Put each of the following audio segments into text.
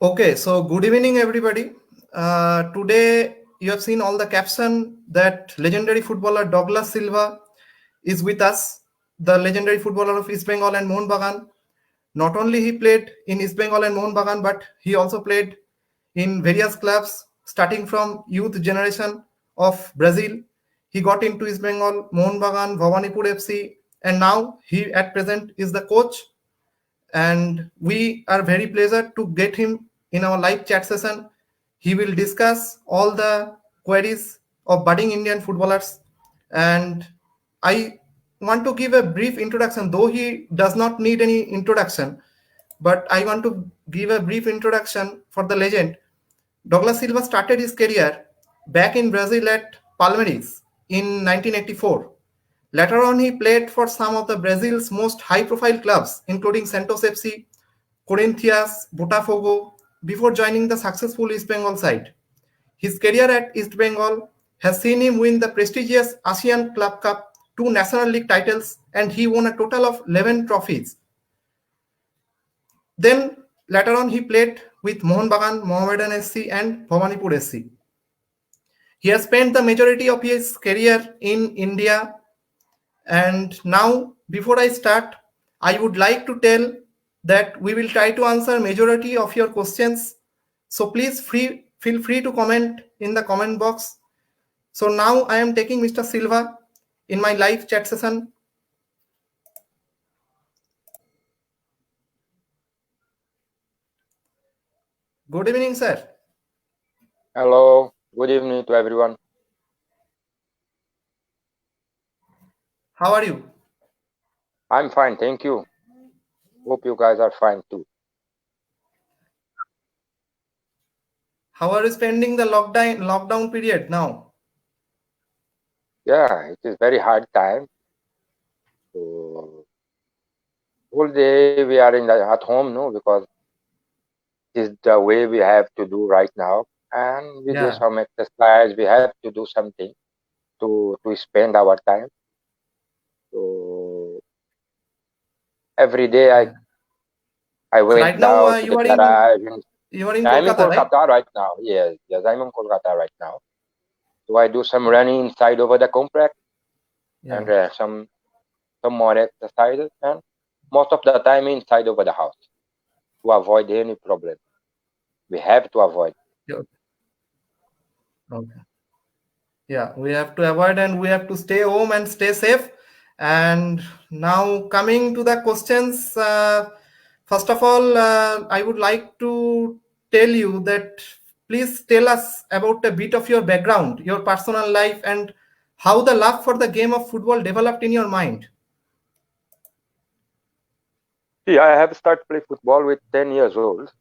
Okay, so good evening, everybody. Today, you have seen all the caption that legendary footballer Douglas Silva is with us, the legendary footballer of East Bengal and Mohun Bagan. Not only he played in East Bengal and Mohun Bagan, but he also played in various clubs, starting from youth generation of Brazil. He got into East Bengal, Mohun Bagan, Bhawanipur FC, and now he at present is the coach, and we are very pleased to get him in our live chat session. He will discuss all the queries of budding Indian footballers, and I want to give a brief introduction, though he does not need any introduction, but I want to give a brief introduction for the legend. Douglas Silva started his career back in Brazil at Palmeiras in 1984. Later on, he played for some of the Brazil's most high-profile clubs, including Santos FC, Corinthians, Botafogo, before joining the successful East Bengal side. His career at East Bengal has seen him win the prestigious Asian Club Cup, 2 National League titles, and he won a total of 11 trophies. Then later on, he played with Mohun Bagan, Mohammedan SC, and Bhawanipur SC. He has spent the majority of his career in India. And now, before I start, I would like to tell that we will try to answer majority of your questions. So please feel free to comment in the comment box. So now I am taking Mr. Silva in my live chat session. Good evening, sir. Hello, good evening to everyone. How are you? I'm fine, thank you. Hope you guys are fine too. How are you spending the lockdown period now? Yeah, it is very hard time. So, whole day we are at home, no, because this is the way we have to do right now, and we do some exercise. We have to do something to spend our time. So every day I went right now, down to the garage. You are in I'm in Kolkata, Kolkata right now. Yes, I'm in Kolkata right now. So I do some running inside over the complex and some more exercises, and most of the time inside over the house to avoid any problem. We have to avoid. Okay. Yeah, we have to avoid and we have to stay home and stay safe. And now coming to the questions, first of all, I would like to tell you that please tell us about a bit of your background, your personal life, and how the love for the game of football developed in your mind. Yeah, I have started play football with 10 years old,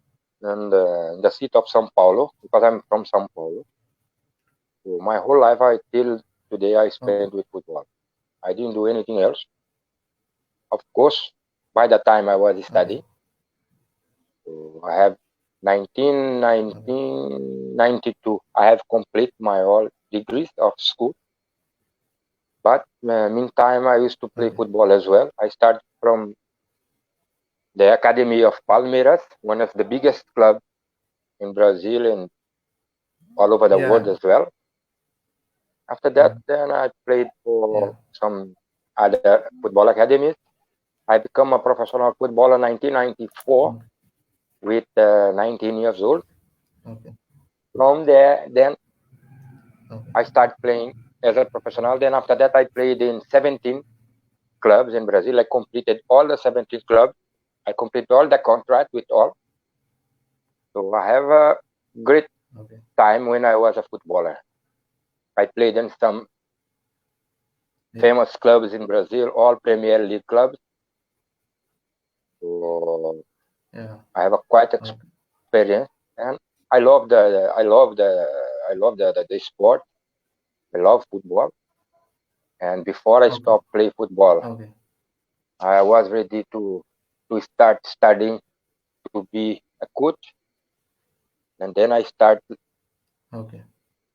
and in the city of São Paulo, because I'm from São Paulo. So my whole life, till today, I spent with football. I didn't do anything else. Of course, by the time I was studying, so I have 1992, I have complete my all degrees of school. But meantime, I used to play football as well. I started from the Academy of Palmeiras, one of the biggest clubs in Brazil and all over the world as well. After that, then I played for some other football academies. I became a professional footballer in 1994 with 19 years old. From there, then I started playing as a professional. Then after that, I played in 17 clubs in Brazil. I completed all the 17 clubs. I completed all the contract with all. So I have a great time when I was a footballer. I played in some famous clubs in Brazil, all Premier League clubs. So I have a quite experience, and I love the sport. I love football. And before I stopped playing football, I was ready to start studying to be a coach. And then I started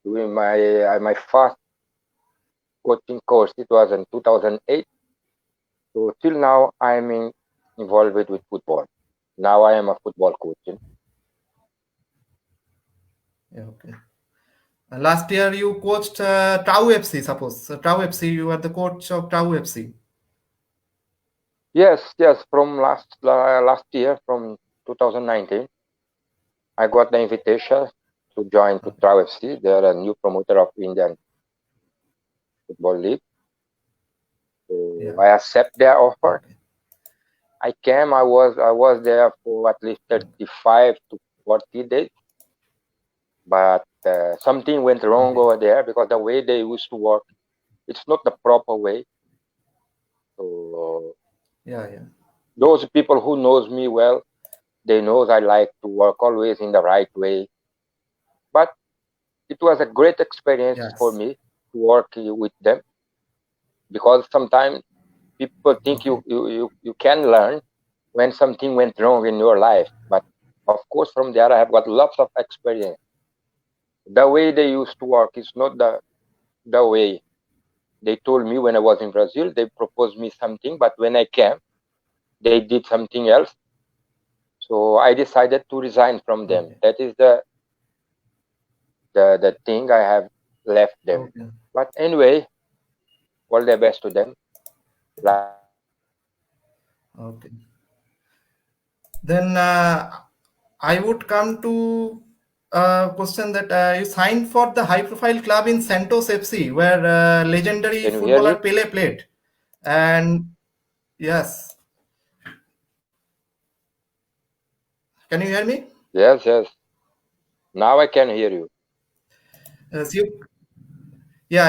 doing my first coaching course. It was in 2008. So So till now, I'm involved with football. Now I am a football coach. Yeah, okay. Last year you coached Tau FC, suppose. Tau FC, you are the coach of Tau FC. Yes, yes. From last year, from 2019, I got the invitation to join to Trau FC. They are a new promoter of Indian Football League. So Yeah. I accept their offer. Okay. I came. I was there for at least 35 to 40 days, but something went wrong Okay. over there because the way they used to work, it's not the proper way. So Yeah, yeah. those people who knows me well, they knows I like to work always in the right way. But it was a great experience for Yes. me to work with them, because sometimes people think Okay. you can learn when something went wrong in your life. But of course, from there I have got lots of experience. The way they used to work is not the way they told me when I was in Brazil. They proposed me something, but when I came, they did something else. So I decided to resign from them. Okay. That is the thing I have left them. Okay. But anyway, all the best to them. Like Okay. Then I would come to a question that you signed for the high-profile club in Santos FC, where legendary can you hear footballer me? Pele played. And yes, can you hear me? Yes, yes. Now I can hear you. Yes,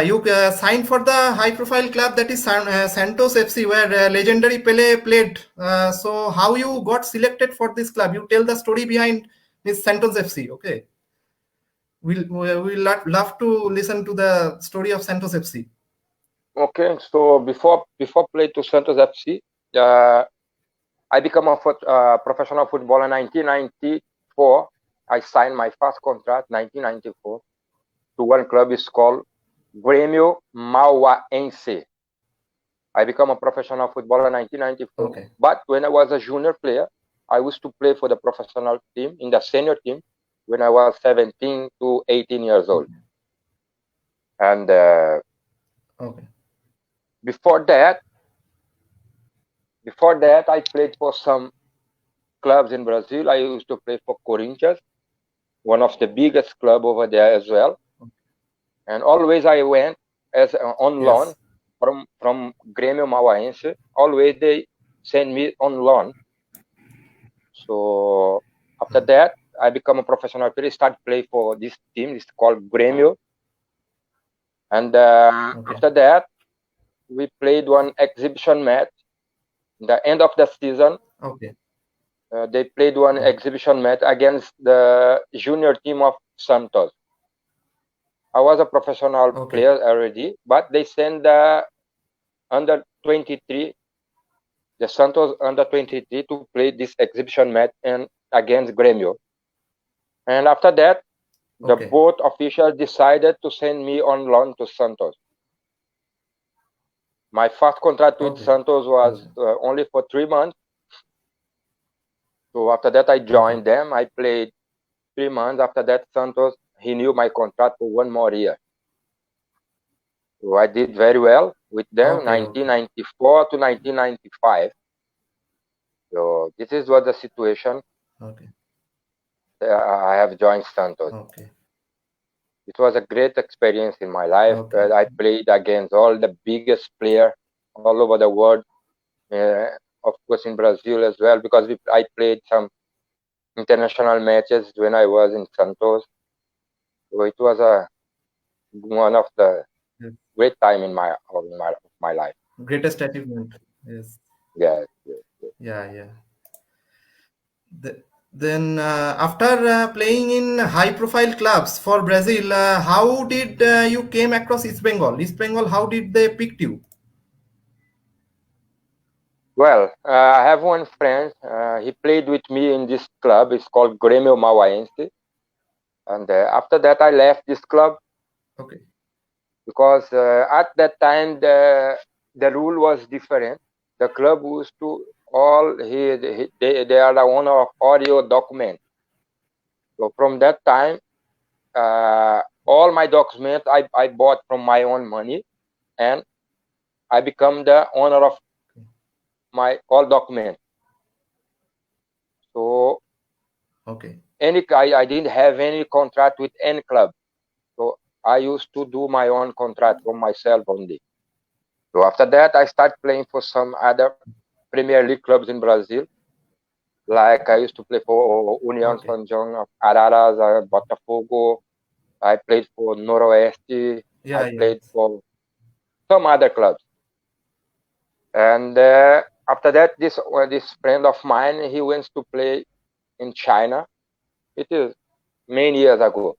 you signed for the high-profile club that is Santos FC, where legendary Pele played. So how you got selected for this club? You tell the story behind this Santos FC. Okay, we'll love to listen to the story of Santos FC. Okay, so before play to Santos FC, I become a professional footballer in 1994. I signed my first contract 1994 to one club. It's called Grêmio Mauaense. I become a professional footballer in 1994. Okay. But when I was a junior player, I used to play for the professional team in the senior team when I was 17 to 18 years old. And Okay. before that, I played for some clubs in Brazil. I used to play for Corinthians, one of the biggest club over there as well. And always I went as on loan Yes. from Grêmio Mauaense. Always they send me on loan. So after that, I become a professional player. Start play for this team. It's called Grêmio. And Okay. after that, we played one exhibition match. The end of the season, Okay. they played one exhibition match against the junior team of Santos. I was a professional Okay. player already, but they sent the under 23, the Santos under 23, to play this exhibition match and against Grêmio. And after that, the Okay. both officials decided to send me on loan to Santos. My first contract with Okay. Santos was only for 3 months. So after that, I joined them. I played 3 months. After that, Santos, he knew my contract for 1 more year. So I did very well with them, Okay. 1994 to 1995. So this is what the situation. Okay. I have joined Santos. Okay. It was a great experience in my life. Okay. I played against all the biggest players all over the world, of course in Brazil as well, because I played some international matches when I was in Santos. So it was one of the Yes. great time in my life. Greatest achievement. Yes. Yes, yes, yes. Yeah. Yeah. Then after playing in high-profile clubs for Brazil, how did you came across East Bengal? East Bengal, how did they picked you? Well, I have one friend. He played with me in this club. It's called Grêmio Mauaense. And after that, I left this club Okay. because at that time the rule was different. the club used to all they are the owner of all your documents. So from that time, all my documents I bought from my own money, and I become the owner of my all documents. So Okay. I didn't have any contract with any club. So I used to do my own contract for myself only. So after that, I started playing for some other Premier League clubs in Brazil. Like I used to play for União Okay. São João of Araras, Botafogo. I played for Noroeste. I Yeah. played Yes. for some other clubs. And after that, this friend of mine, he went to play in China. It is many years ago.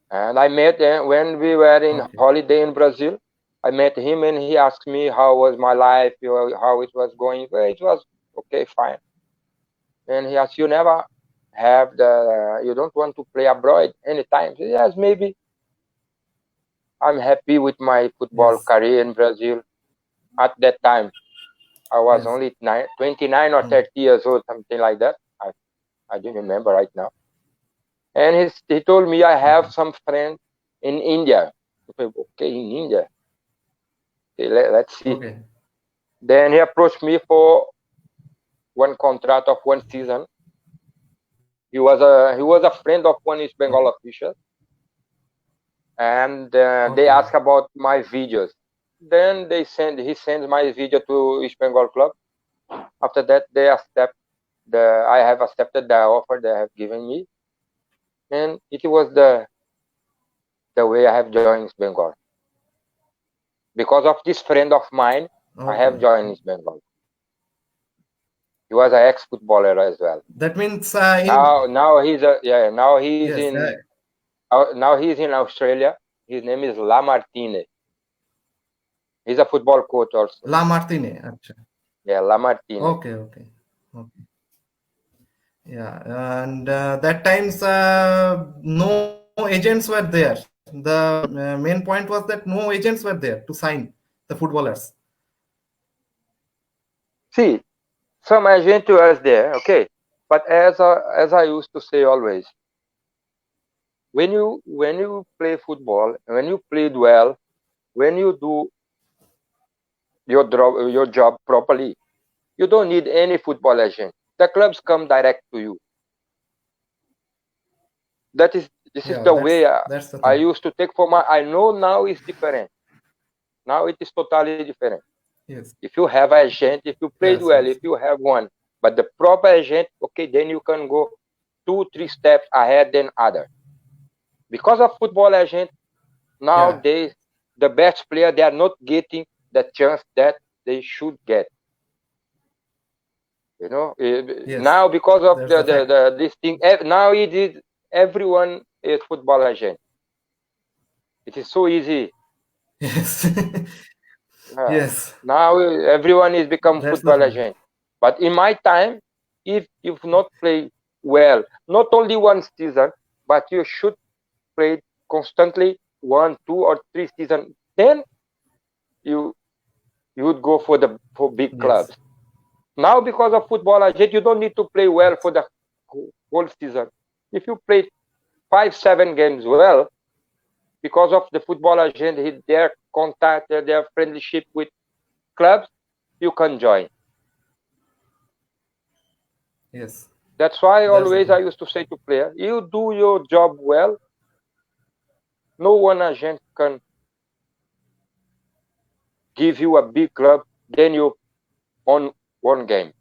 And I met him when we were in Okay. holiday in Brazil. I met him and he asked me how was my life, how it was going. Well, it was okay, fine. And he asked, you never you don't want to play abroad anytime? I said, yes, maybe. I'm happy with my football Yes. career in Brazil. At that time, I was Yes. only 29 or 30 years old, something like that. I don't remember right now. And he told me I have some friends in India. Okay, in India. Okay, let's see. Okay. Then he approached me for one contract of 1 season. He was a friend of one East Okay. Bengal official, and they Okay. asked about my videos. Then he sends my video to East Bengal club. After that, I have accepted the offer they have given me, and it was the way I have joined East Bengal. Because of this friend of mine, I have Okay. joined East Bengal. He was an ex-footballer as well. That means in Now he's yes. in Australia. His name is Lamartine. He's a football coach also. La Martine. Acha. Yeah, Lamartine. Okay. Okay. Okay. Yeah. And that times no agents were there. The main point was that no agents were there to sign the footballers. See, some agent was there, okay. But as I used to say always, when you play football, when you played well, when you do your job properly, you don't need any football agent. The clubs come direct to you. This is Yeah. the That's way that's the I thing. used to take for my. I know now it's different. Now it is totally different. Yes. If you have an agent, if you played Yes. well, Yes. if you have one, but the proper agent, okay, then you can go 2-3 steps ahead than other. Because of football agent, Yeah. nowadays the best player they are not getting the chance that they should get. Yes. Now because of That's the fact. this thing, now it is everyone is football agent. It is so easy. Yes. Uh, Yes. Now everyone is become That's the football fact. agent. But in my time, if you've not played well, not only one season, but you should play constantly 1, 2, or 3 seasons, then you you would go for big Yes. clubs. Now because of football agent, you don't need to play well for the whole season. If you play 5, 7 games well, because of the football agent, their contact, their friendship with clubs, you can join. Yes. That's why That's the always I thing. used to say to players, you do your job well, no one agent can give you a big club, then you on one game.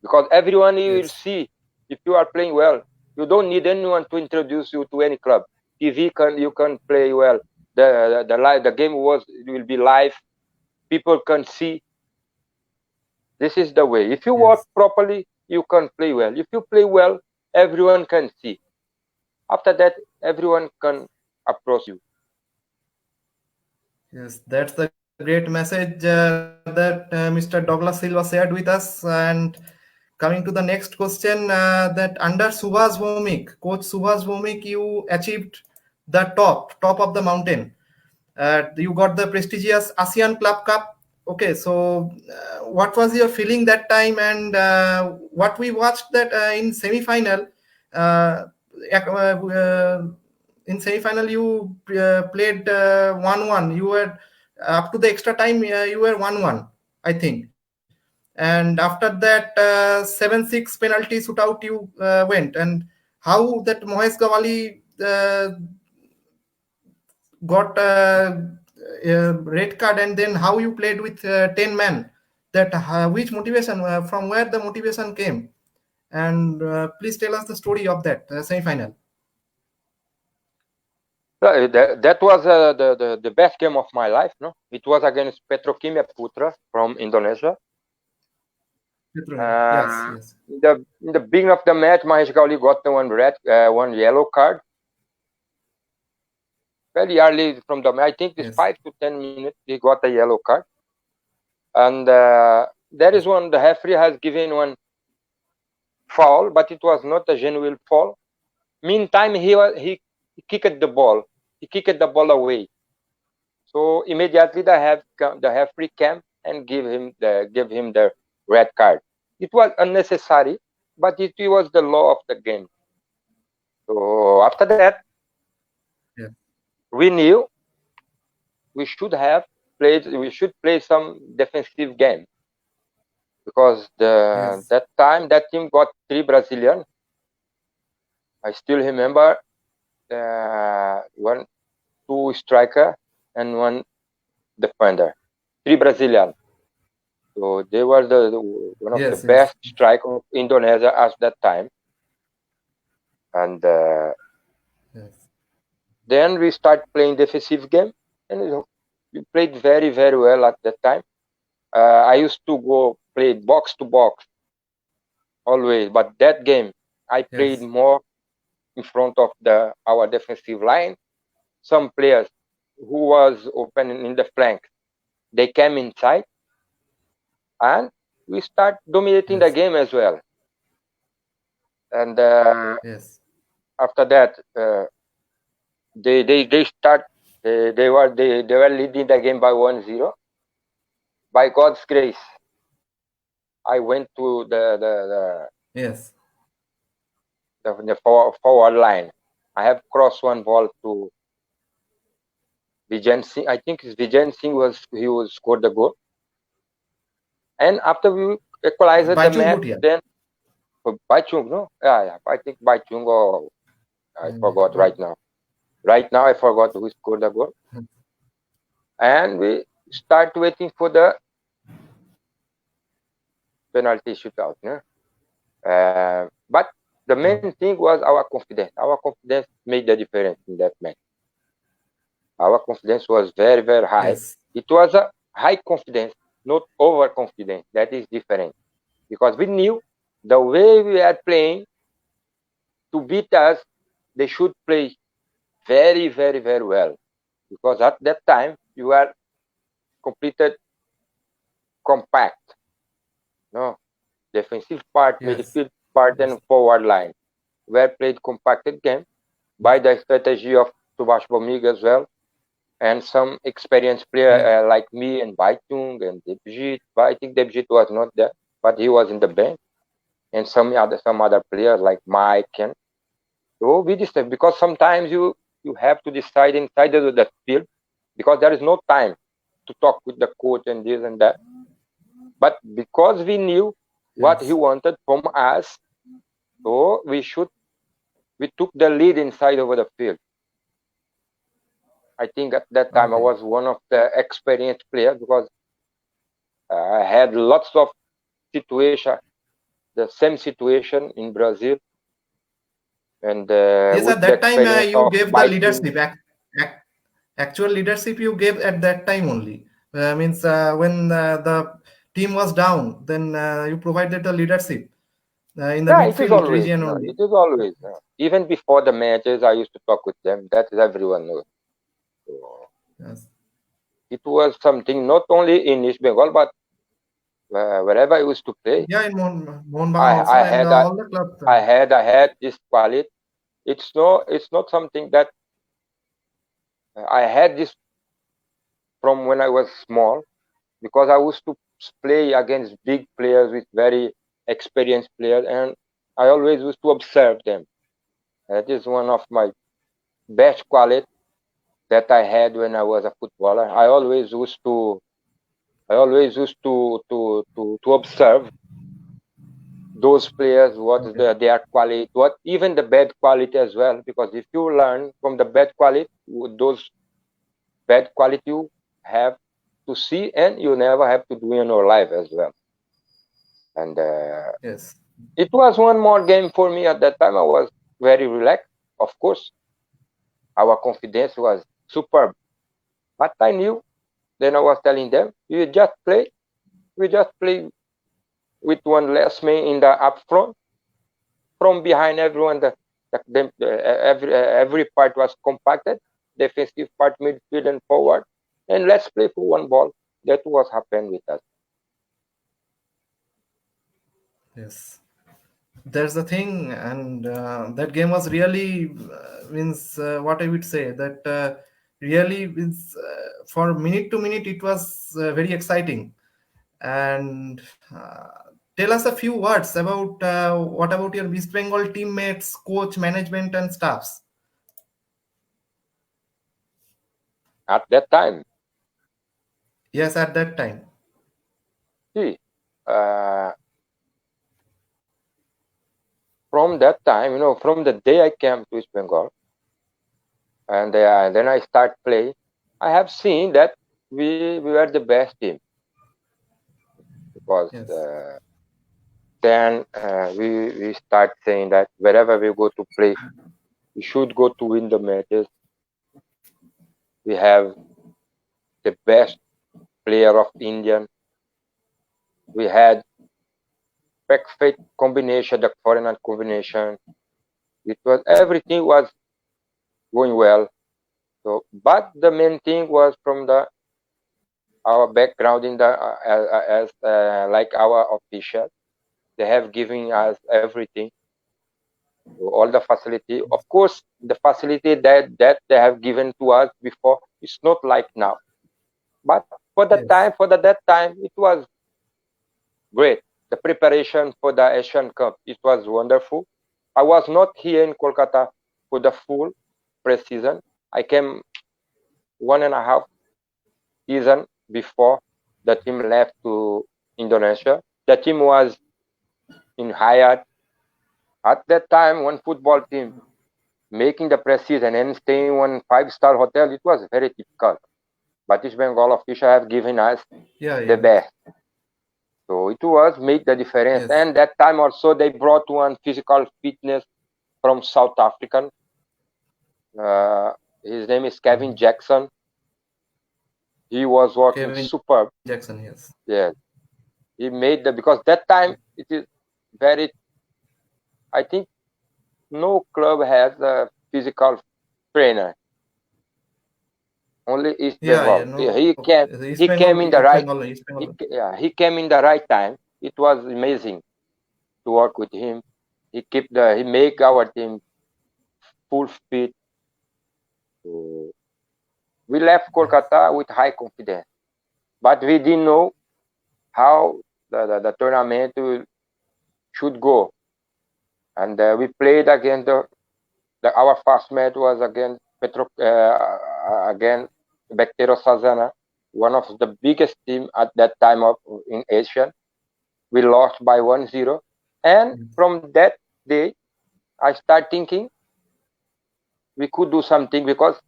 Because everyone you will Yes. see if you are playing well. You don't need anyone to introduce you to any club. You can play well. The game will be live. People can see. This is the way. If you work Yes. properly, you can play well. If you play well, everyone can see. After that, everyone can approach you. Yes. That's the great message that Mr. Douglas Silva shared with us. And coming to the next question, that under Subhas Bhomik, Coach Subhas Bhomik, you achieved the top of the mountain. You got the prestigious ASEAN Club Cup, Okay, so what was your feeling that time, and what we watched that in semi-final? Uh, in semi-final, you played 1-1. You were up to the extra time. You were 1-1, I think. And after that 7-6 penalty shootout, you went. And how that Mohesh Gawali got a red card, and then how you played with 10 men, that which motivation, from where the motivation came, and please tell us the story of that semi-final. That was the best game of my life. No, it was against Petrokimia Putra from Indonesia. Yes, yes, In the beginning of the match, Mahesh Gawli got one yellow card very early from the match. I think it's yes, 5 to 10 minutes. He got a yellow card, and there is one. The referee has given one foul, but it was not a genuine foul. Meantime, he kicked the ball. He kicked the ball away. So immediately the referee came and gave him the red card. It was unnecessary, but it was the law of the game. So after that, yeah, we knew we should play some defensive game, because yes, that time that team got 3 Brazilian. I still remember two striker and one defender, 3 Brazilian. So they were one of the yes, yes, best strikers of Indonesia at that time. And yes, then we start playing defensive game, and we played very, very well at that time. I used to go play box to box always, but that game I played yes, more in front of our defensive line. Some players who was open in the flank, they came inside, and we start dominating the yes, game as well. And yes, after that, they start they were leading the game by 1-0. By God's grace, I went to yes, the forward line. I have crossed one ball to Vijen Singh. I think it's Vijen Singh he was scored the goal. And after we equalized the Baichung match, Bhutia. then Baichung, no, yeah, I think Baichung, or I forgot right now. Right now, I forgot who scored the goal. And we start waiting for the penalty shootout. No? But the main thing was our confidence. Our confidence made the difference in that match. Our confidence was very, very high. Yes, It was a high confidence, not overconfidence. That is different. Because we knew the way we are playing, to beat us, they should play very, very, very well. Because at that time, you are completed compact. No, defensive part, yes, midfield part, yes, and forward line were played compacted game by the strategy of Subhash Bomig as well, and some experienced player yes, like me and Baitung and Debjit. But I think Debjit was not there, but he was in the bench, and some other players like Mike. And so we decided, because sometimes you have to decide inside of the field, because there is no time to talk with the coach and this and that. But because we knew what he yes. wanted from us, so we took the lead inside over the field. I think at that time I Okay. was one of the experienced players, because I had lots of situation, the same situation in Brazil, and Yes, with at the that time experience you of gave the biking. leadership. Ac- Actual leadership you gave at that time only. Means when the team was down, then you provided the leadership in the Yeah, it is midfield always. region No, it only. is always. Even before the matches, I used to talk with them. That is everyone knows. So Yes. it was something not only in East Bengal, but wherever I used to play. Yeah, in Mohun I Bagan also, I and had a, all the clubs. I had this quality. It's not something that I had this from when I was small. because I used to play against big players with very experienced players, and I always used to observe them. That is one of my best qualities that I had when I was a footballer. I always used to observe those players, what is their quality, what even the bad quality as well. Because if you learn from the bad quality, those bad quality you have to see, and you never have to do in your life as well. And Yes. it was one more game for me at that time. I was very relaxed. Of course, our confidence was superb, but I knew. Then I was telling them, "You just play. We just play with one less man in the up front. From behind everyone, every part was compacted. Defensive part, midfield, and forward, and let's play for one ball." That was happened with us. Yes. There's the thing, and that game was really means what I would say that really means for minute to minute it was very exciting. And tell us a few words about what about your East Bengal teammates, coach, management, and staffs. At that time, Yes, at that time. see, uh, from that time, from the day I came to East Bengal, and then I start playing, I have seen that we were the best team, because Yes. then we start saying that wherever we go to play, we should go to win the matches. We have the best player of Indian. We had perfect combination, the foreigner combination. It was everything was going well. So, but the main thing was from the our background in the as like our official. They have given us everything, all the facility. Of course, the facility that they have given to us before is not like now. But for the Yes. time, that time, it was great. The preparation for the Asian Cup, it was wonderful. I was not here in Kolkata for the full pre-season. I came 1.5 season before the team left to Indonesia. The team was in Hyatt. At that time, one football team making the pre-season and staying in one five-star hotel, it was very difficult. But East Bengal officials have given us Yeah. the Yeah. best. So it was make the difference. Yes. And that time also they brought one physical fitness from South African. Uh, his name is Kevin Jackson. He was working Kevin superb. Jackson. Yes. Yes, he made because that time it is very. I think no club has a physical trainer. Only East Yeah. Yeah. Bengal. No. The East He came Bengal. in the East right. Bengal. East Bengal. He came in the right time. It was amazing to work with him. He make our team full fit. So we left Yes. Kolkata with high confidence, but we didn't know how the tournament should go. And we played against our first match was against again Bactero Sazana, one of the biggest team at that time of in Asia. We lost by 1-0, and Yes. from that day I start thinking we could do something, because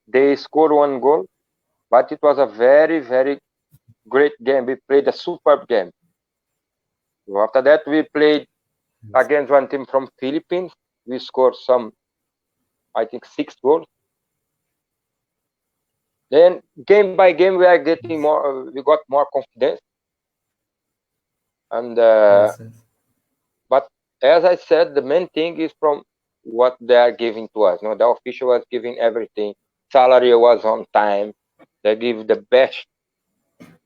they scored one goal, but it was a very, very great game. We played a superb game. So after that, we played Yes. against one team from Philippines. We scored I think, 6 goals. Then game by game, we are getting more. We got more confidence, and Yes. Yes. but as I said, the main thing is from what they are giving to us. The official was giving everything. Salary was on time. They give the best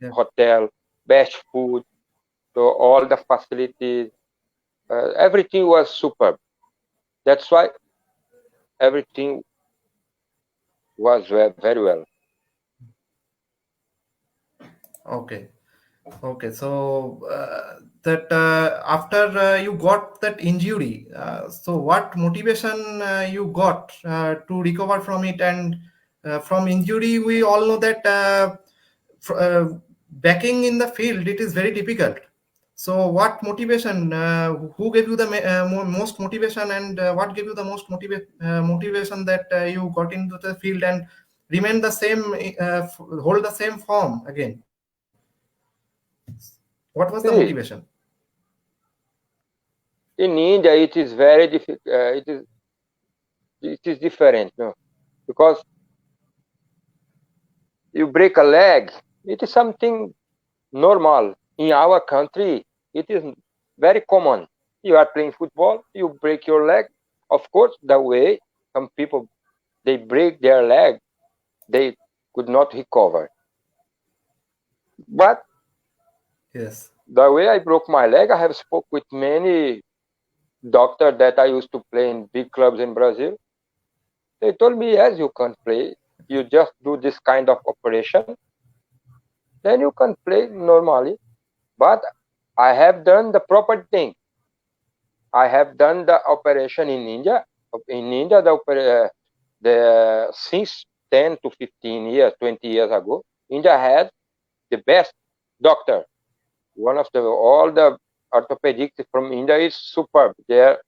Yeah. hotel, best food, so all the facilities, everything was superb. That's why everything was very well. Okay. Okay, so that after you got that injury, so what motivation you got to recover from it? And from injury, we all know that backing in the field it is very difficult. So, what motivation? Who gave you the most motivation, and what gave you the most motivation that you got into the field and remain the same, hold the same form again? What was the motivation? See, in India, it is very difficult. It is different, no? Because you break a leg, it is something normal. In our country, it is very common. You are playing football, you break your leg. Of course, the way some people they break their leg, they could not recover. But Yes. the way I broke my leg, I have spoke with many doctors that I used to play in big clubs in Brazil. They told me, yes, you can play. You just do this kind of operation, then you can play normally. But I have done the proper thing. I have done the operation in India. In India, the since 10 to 15 years, 20 years ago, India had the best doctor. One of the all the orthopedics from India is superb. They are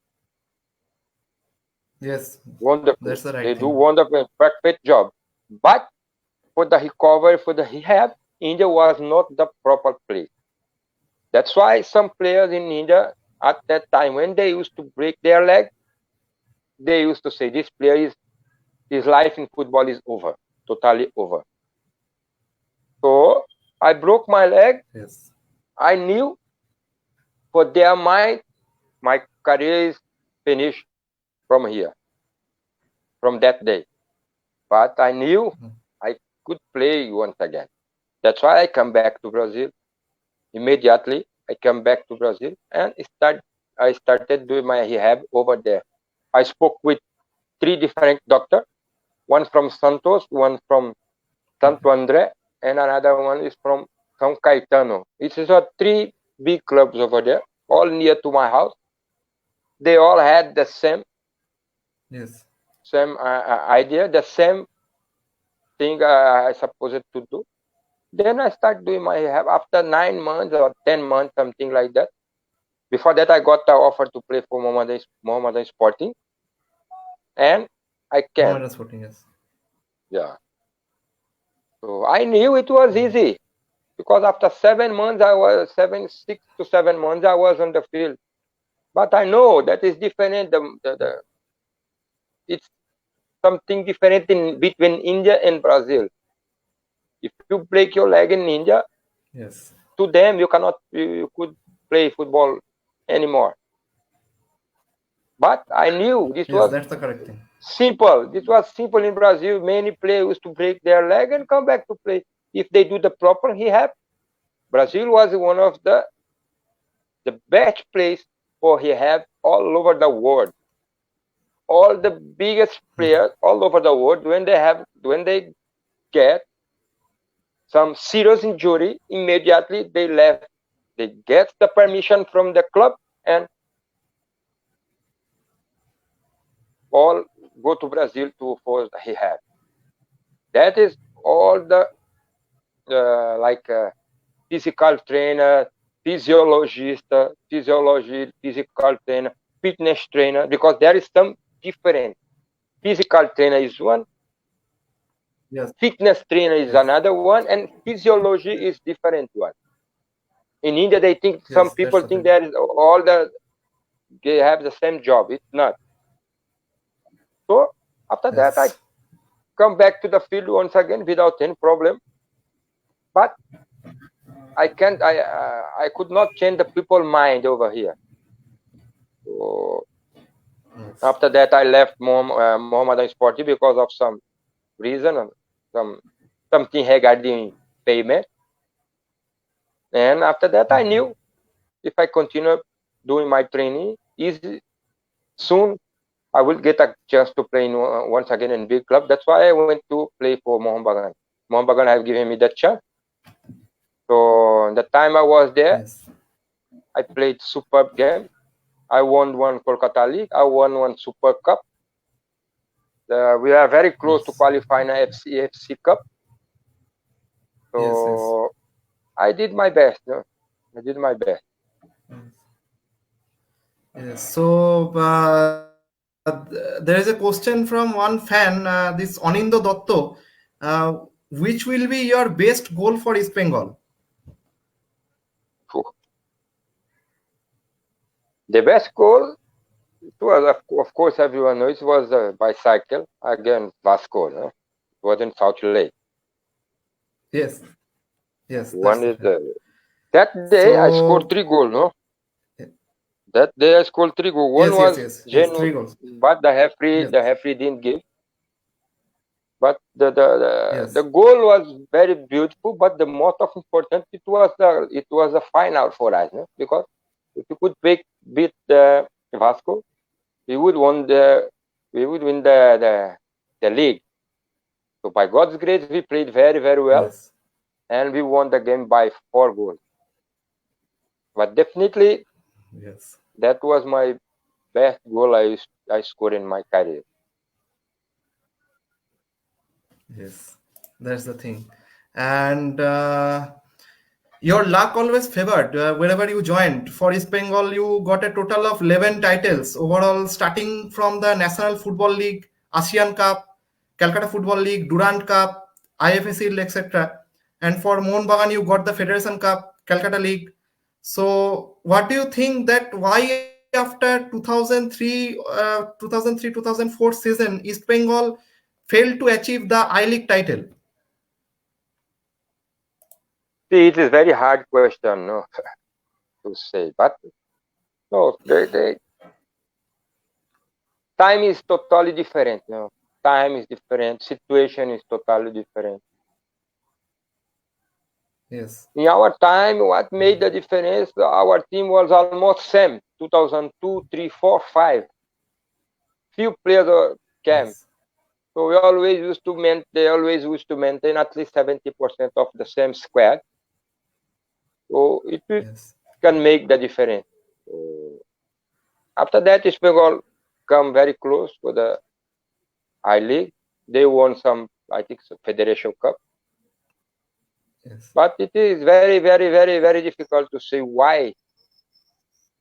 Yes, wonderful. that's the They right do thing. wonderful, perfect job. But for the recovery, for the rehab, India was not the proper place. That's why some players in India at that time, when they used to break their leg, they used to say, "This player is his life in football is over, totally over." So I broke my leg. Yes. I knew for their mind, my career is finished from here, from that day. But I knew I could play once again. That's why I come back to Brazil immediately. I come back to Brazil and I started doing my rehab over there. I spoke with three different doctors, one from Santos, one from Santo Okay. André, and another one is from São Caetano. It is three big clubs over there, all near to my house. They all had the Yes. same idea, the same thing I supposed to do. Then I start doing my rehab after 9 months or 10 months, something like that. Before that, I got the offer to play for Mohammedan Sporting, and I came. Mohammedan Sporting. Yes. Yeah. So I knew it was easy because after 7 months, 6 to 7 months, I was on the field. But I know that is different. It's something different in between India and Brazil. If you break your leg in India, Yes. to them you could play football anymore. But I knew this Yes, was that's the correct thing. simple. This was simple in Brazil. Many players used to break their leg and come back to play if they do the proper rehab. Brazil was one of the best place for rehab all over the world. All the biggest players all over the world, when they get some serious injury, immediately they left. They get the permission from the club and all go to Brazil for rehab. That is all the like physical trainer, physical trainer, fitness trainer, because there is some different. Physical trainer is one, Yes. fitness trainer is Yes. another one, and physiology is different one. In India, they think some Yes, that's people the think thing. there is all they have the same job. It's not. So after that, I Yes. come back to the field once again without any problem. But I can't. I could not change the people mind over here. So Yes. after that, I left Mohammedan Sporty because of some reason, some something regarding payment. And after that, I Okay. knew if I continue doing my training, easy soon I will get a chance to play once again in big club. That's why I went to play for Mohun Bagan. Mohun Bagan have given me that chance. So the time I was there, Yes. I played superb game. I won one Kolkata League. I won one Super Cup. We are very close to Yes. qualifying a FC Cup. Yes. Yes. So I did my best. No? I did my best. Yes. So there is a question from one fan, this Anindo Dotto. Uh, which will be your best goal for East Bengal? Phew. The best goal, it was, of course, everyone knows, it was a bicycle against Vasco. No? It was in South Lake. Yes. Yes, that's One the is fact. that day I scored So 3 goals. No, that day I scored 3 goals. One yes, yes, was yes, yes. genuine, 3 goals. but the Yes. referee didn't give. But the Yes. goal was very beautiful. But the most of important, it was a final for us, no? Because if you could beat the Vasco, we would win the league. So by God's grace, we played very very well, Yes. and we won the game by 4 goals. But definitely, Yes. that was my best goal I scored in my career. Yes. That's the thing. And your luck always favored wherever you joined. For East Bengal, you got a total of 11 titles overall, starting from the National Football League, ASEAN Cup, Calcutta Football League, Durand Cup, IFA, etc. And for Mohun Bagan, you got the Federation Cup, Calcutta League. So, what do you think that why after 2003-2004 season, East Bengal failed to achieve the I League title? See, it is very hard question, no, to say, but no, the time is totally different. No, time is different. Situation is totally different. Yes. In our time, what made the difference? Our team was almost same. 2002, 3, 4, 5. Few players came. Yes. So we always used to they always used to maintain at least 70% of the same squad. So it Yes. can make the difference. So after that, East Bengal come very close to the I League. They won some, I think, Federation Cup. Yes. But it is very, very, very, very difficult to say why.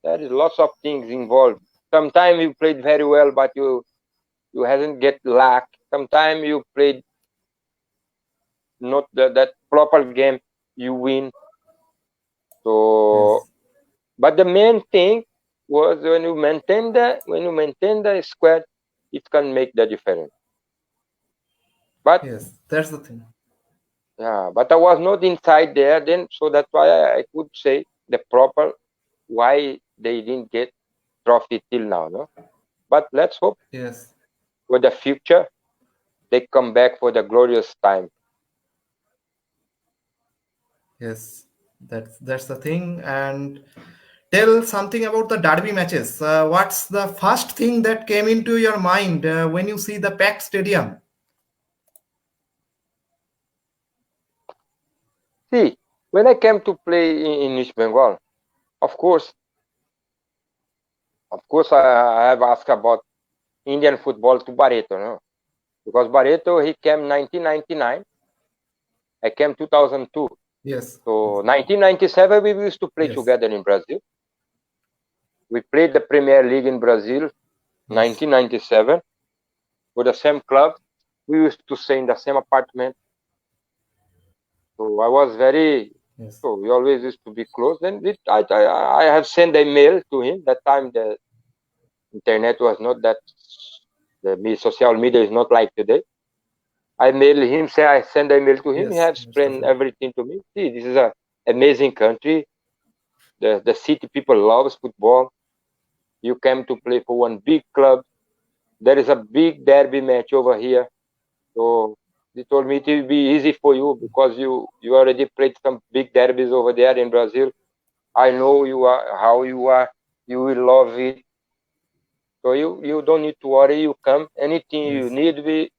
There is lots of things involved. Sometimes you played very well, but you hasn't get luck. Sometimes you played not that proper game, you win. So, Yes. but the main thing was when you maintain the squad, it can make the difference. But Yes, that's the thing. yeah, but I was not inside there then, so that's why I could say the proper why they didn't get trophy till now, no. But let's hope Yes. for the future they come back for the glorious time. Yes, that's the thing. And tell something about the derby matches. What's the first thing that came into your mind when you see the packed stadium? See, when I came to play in East Bengal, of course, I have asked about Indian football to Barreto, no? Because Barreto he came 1999, I came 2002. Yes. So 1997 we used to play Yes. together in Brazil. We played the Premier League in Brazil, Yes. 1997, with the same club. We used to stay in the same apartment. So I was very, Yes. so we always used to be close. Then I have sent a mail to him. That time the internet was not that, social media is not like today. I mail him, say I send a mail to him. He Yes. has That's the explained thing. everything to me. See, this is a amazing country. The city people loves football. You came to play for one big club. There is a big derby match over here. So they told me it will be easy for you because you already played some big derbies over there in Brazil. I know you are how you are. You will love it. So you don't need to worry. You come anything you Yes. need.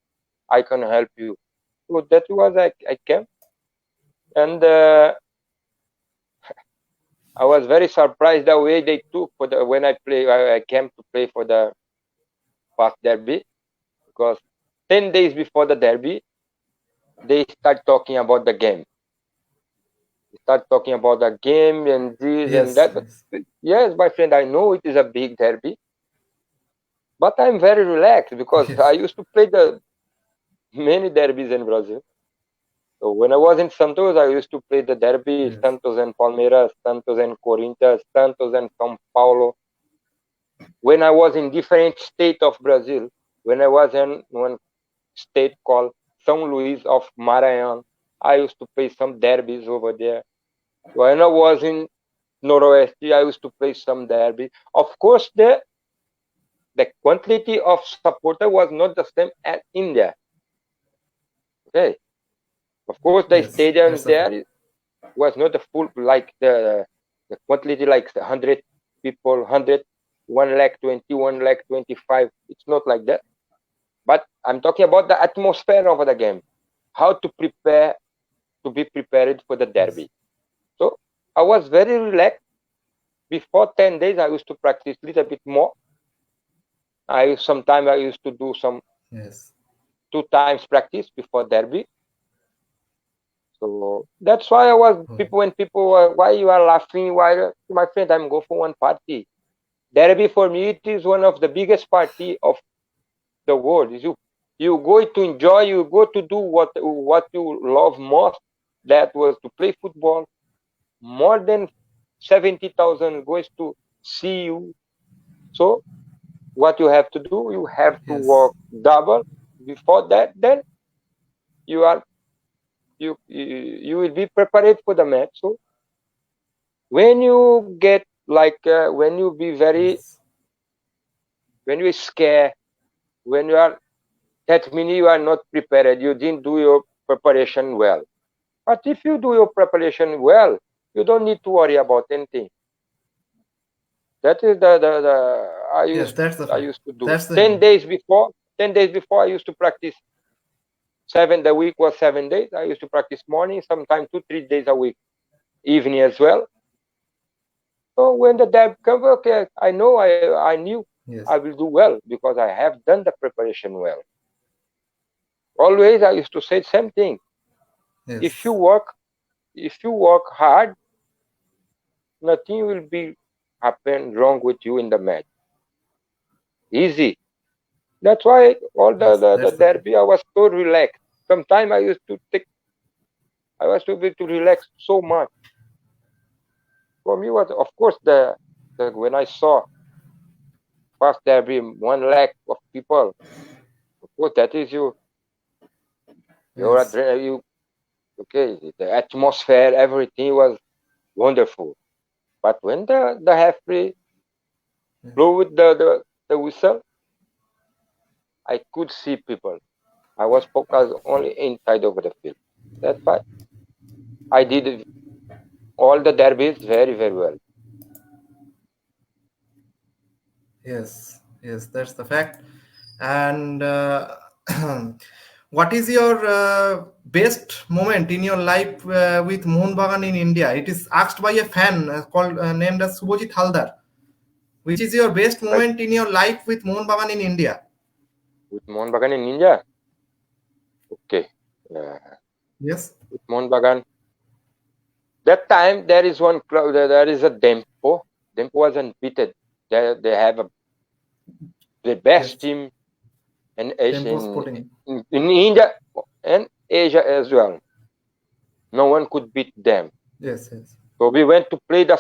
I can help you. So that was I came and I was very surprised the way they took for when I came to play for the past derby, because 10 days before the derby, they start talking about the game. They start talking about the game and this and Yes, that. But yes, my friend, I know it is a big derby, but I'm very relaxed because yes, I used to play the many derbies in Brazil. So when I was in Santos, I used to play the derby, yes, Santos and Palmeiras, Santos and Corinthians, Santos and São Paulo. When I was in different state of Brazil, when I was in one state called São Luís of Maranhão, I used to play some derbies over there. When I was in Noroeste, I used to play some derby. Of course, the quantity of supporter was not the same as India. Okay, of course, the yes. stadiums That's a fact. there was not the full like the quantity like 100 people, 100, 1 lakh 20, 1 lakh 25. It's not like that. But I'm talking about the atmosphere of the game, how to prepare to be prepared for the Yes, derby. So I was very relaxed. Before 10 days, I used to practice a little bit more. Sometimes I used to do some yes, 2 times practice before derby. So that's why I was oh, people when people were, why you are laughing? Why, my friend? I'm go for one party. Derby for me it is one of the biggest party of the world. You go to enjoy, you go to do what you love most. That was to play football. More than 70,000 goes to see you. So what you have to do, you have to yes, work double. Before that, then you are you will be prepared for the match. So when you get like when you be very yes, when you scare, when you are that means you are not prepared, you didn't do your preparation well. But if you do your preparation well, you don't need to worry about anything. That is the yes. That's the I fact. used to do That's the 10 days before. 10 days before I used to practice the week was 7 days. I used to practice morning, sometimes 2 3 days a week, evening as well. So when the dab comes, okay, I knew I yes, will do well because I have done the preparation well. Always I used to say the same thing. If you yes, work if you work hard, nothing will be happen wrong with you in the match. Easy. That's why all yes. the That's the fact. derby I was so relaxed. Sometimes I was to be to relax so much. For me was of course the when I saw first derby 1 lakh of people, of course that is Yes, you okay, the atmosphere, everything was wonderful. But when the referee yes, blew with the whistle, I could see people. I was focused only inside over the field. That's why I did all the derbies very, very well. yes, yes. That's the fact. And what is your best moment in your life with Mohun Bagan in India? It is asked by a fan called named as Subhajit Haldar. Which is your best Like moment in your life with Mohun Bagan in India? with Mohun Bagan in India, okay. Yes, With Mohun Bagan, that time there is one club, there is a Dempo. Dempo was unbeaten. They have the best yes. team in Asia, Tempo Sporting. in India and Asia as well. No one could beat them. Yes, yes, So we went to play the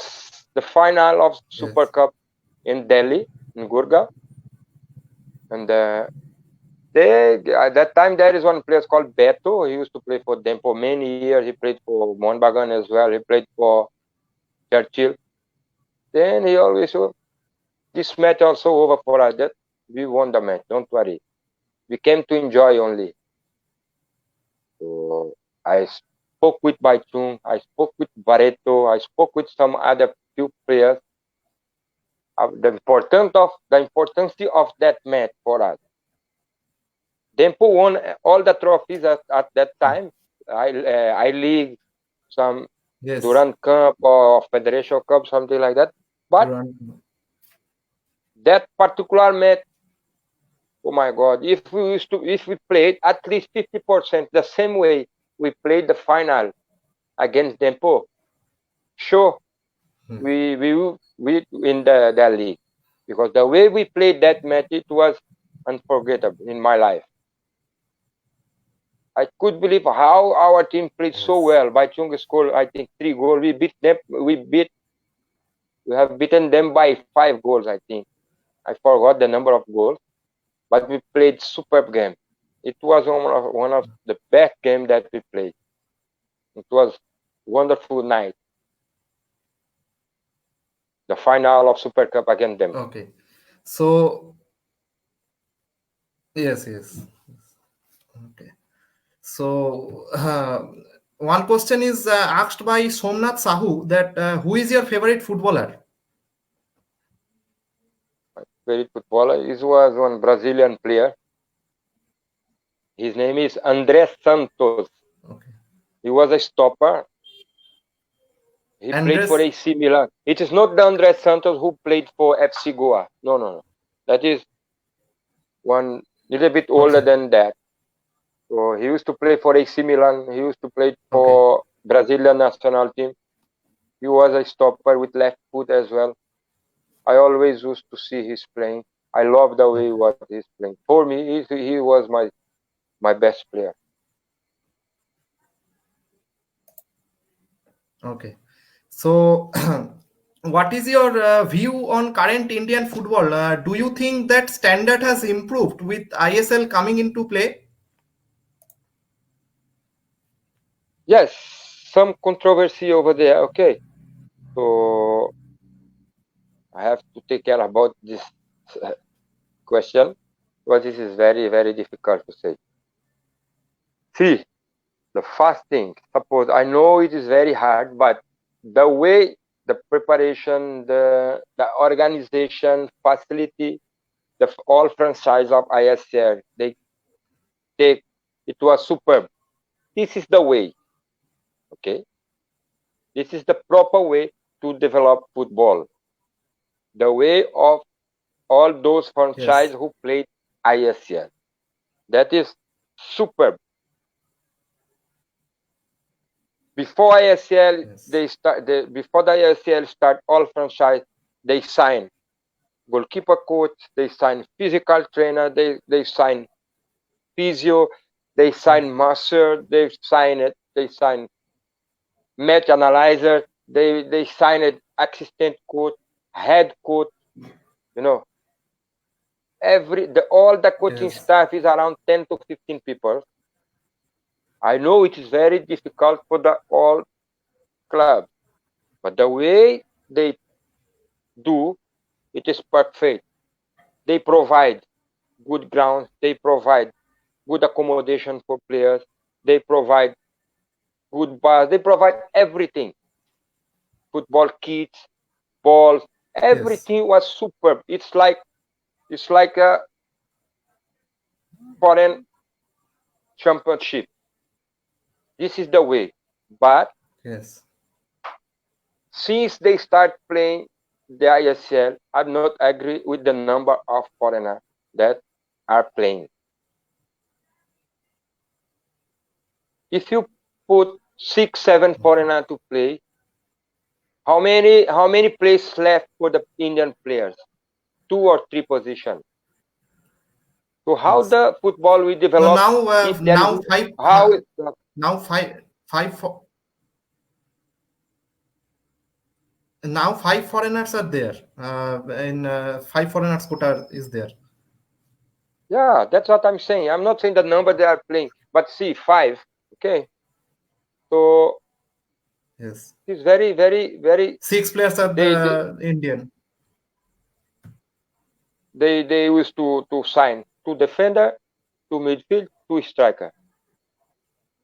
final of Super yes, Cup in Delhi, in Gurgaon, and at that time there is one player called Beto. He used to play for them for many years. He played for Monbagan as well. He played for Churchill. Then he always this match also over for us. That we won the match. Don't worry. We came to enjoy only. So I spoke with Baichung. I spoke with Barreto. I spoke with some other few players. The importance of that match for us. Dempo won all the trophies at that time. I league some. Yes. Durand Cup or Federation Cup, something like that. But that particular match, oh my God! If we played at least 50% the same way we played the final against Dempo, sure, we win the league, because the way we played that match, it was unforgettable in my life. I could believe how our team played so well. By Chung scored, I think, 3 goals. We beat them. We have beaten them by 5 goals, I think. I forgot the number of goals, but we played superb game. It was one of the best game that we played. It was wonderful night. The final of Super Cup against them. Okay. So yes. Okay. So one question is asked by Somnath Sahu that who is your favorite footballer? My favorite footballer was one Brazilian player. His name is André Santos. Okay. He was a stopper. He played for Andres. AC Milan. It is not the André Santos who played for FC Goa. No. That is one little bit older than that. So he used to play for AC Milan. He used to play for Brazilian national team. He was a stopper with left foot as well. I always used to see his playing. I love the way what he's playing. For me, he was my best player. Okay. So what is your view on current Indian football? Do you think that standard has improved with ISL coming into play? Yes, some controversy over there. Okay, so I have to take care about this question, but this is very, very difficult to say. See, the first thing, suppose I know it is very hard, but the way the preparation, the organization, facility, the all franchise of ISL, they take, it was superb. This is the way, okay? This is the proper way to develop football. The way of all those franchises who played ISL. That is superb. Before ISL, before the ISL start, all franchise, they sign goalkeeper coach, they sign physical trainer, they sign physio, they sign master, they sign match analyzer, they sign it assistant coach, head coach, you know. All the coaching staff is around 10 to 15 people. I know it is very difficult for the all clubs, but the way they do, it is perfect. They provide good grounds, they provide good accommodation for players, they provide good bars, they provide everything. Football kits, balls, everything was superb. It's like a foreign championship. This is the way. But since they start playing the ISL, I'm not agree with the number of foreigners that are playing. If you put 6, 7 foreigners to play, how many places left for the Indian players? 2 or 3 positions. So how the football will develop? Now 5 foreigners are there. In 5 foreigners quota is there. Yeah, that's what I'm saying. I'm not saying the number they are playing, but see, 5. Okay. So it's very, very, very. 6 players are the Indian. They used to sign 2 defender, 2 midfield, 2 striker.